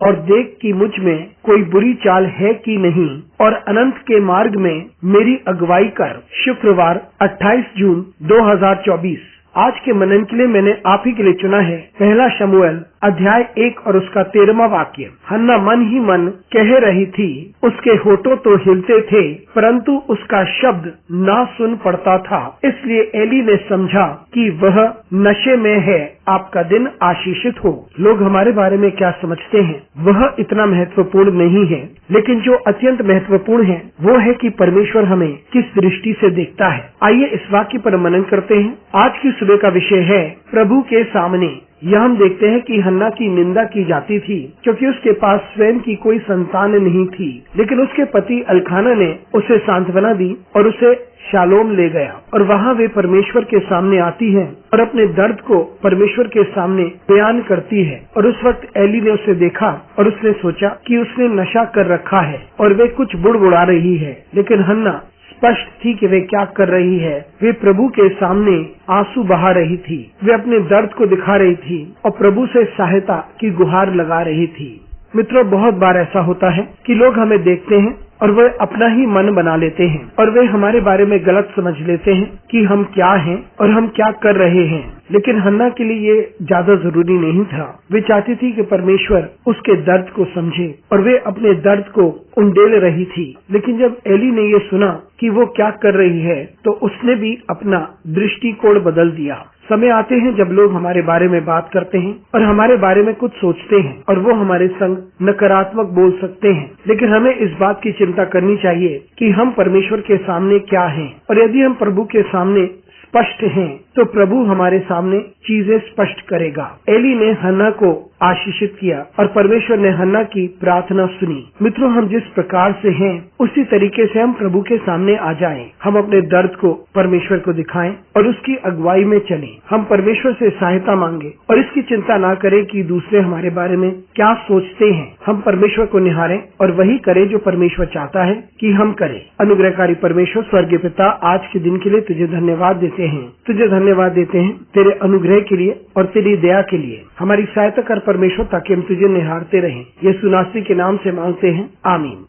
और देख कि मुझ में कोई बुरी चाल है कि नहीं, और अनंत के मार्ग में मेरी अगुवाई कर। शुक्रवार 28 जून 2024। आज के मनन के लिए मैंने आप ही के लिए चुना है पहला शमूएल अध्याय 1 और उसका 13वां वाक्य। हन्ना मन ही मन कह रही थी, उसके होठों तो हिलते थे परंतु उसका शब्द ना सुन पड़ता था। इसलिए एली ने समझा कि वह नशे में है। आपका दिन आशीषित हो। लोग हमारे बारे में क्या समझते हैं वह इतना महत्वपूर्ण नहीं है, लेकिन जो अत्यंत महत्वपूर्ण है वो है कि परमेश्वर हमें किस दृष्टि से देखता है। आइए इस वाक्य पर मनन करते हैं। आज की सुबह का विषय है प्रभु के सामने। यह हम देखते हैं कि हन्ना की निंदा की जाती थी क्योंकि उसके पास स्वयं की कोई संतान नहीं थी, लेकिन उसके पति अल्काना ने उसे सांत्वना दी और उसे शालोम ले गया और वहाँ वे परमेश्वर के सामने आती है और अपने दर्द को परमेश्वर के सामने बयान करती है। और उस वक्त एली ने उसे देखा और उसने सोचा कि उसने नशा कर रखा है और वे कुछ बुड़बुड़ा रही है, लेकिन हन्ना स्पष्ट थी कि वे क्या कर रही है। वे प्रभु के सामने आंसू बहा रही थी, वे अपने दर्द को दिखा रही थी और प्रभु से सहायता की गुहार लगा रही थी। मित्रों, बहुत बार ऐसा होता है कि लोग हमें देखते हैं और वे अपना ही मन बना लेते हैं और वे हमारे बारे में गलत समझ लेते हैं कि हम क्या हैं और हम क्या कर रहे हैं। लेकिन हन्ना के लिए ये ज्यादा जरूरी नहीं था। वे चाहती थी कि परमेश्वर उसके दर्द को समझे और वे अपने दर्द को उंडेल रही थी। लेकिन जब एली ने ये सुना कि वो क्या कर रही है तो उसने भी अपना दृष्टिकोण बदल दिया। समय आते हैं जब लोग हमारे बारे में बात करते हैं और हमारे बारे में कुछ सोचते हैं और वो हमारे संग नकारात्मक बोल सकते हैं, लेकिन हमें इस बात की चिंता करनी चाहिए कि हम परमेश्वर के सामने क्या हैं। और यदि हम प्रभु के सामने स्पष्ट हैं तो प्रभु हमारे सामने चीजें स्पष्ट करेगा। एली ने हन्ना को आशीषित किया और परमेश्वर ने हन्ना की प्रार्थना सुनी। मित्रों, हम जिस प्रकार से हैं उसी तरीके से हम प्रभु के सामने आ जाएं। हम अपने दर्द को परमेश्वर को दिखाएं और उसकी अगुवाई में चलें। हम परमेश्वर से सहायता मांगे और इसकी चिंता ना करें कि दूसरे हमारे बारे में क्या सोचते हैं। हम परमेश्वर को निहारें और वही करें जो परमेश्वर चाहता है कि हम करें। अनुग्रहकारी परमेश्वर स्वर्गीय पिता, आज के दिन के लिए तुझे धन्यवाद देते हैं। तुझे धन्यवाद देते हैं तेरे अनुग्रह के लिए और तेरी दया के लिए। हमारी सहायता कर परमेश्वर, ताकि हम तुझे निहारते रहें। यीशु नासरी के नाम से मांगते हैं, आमीन।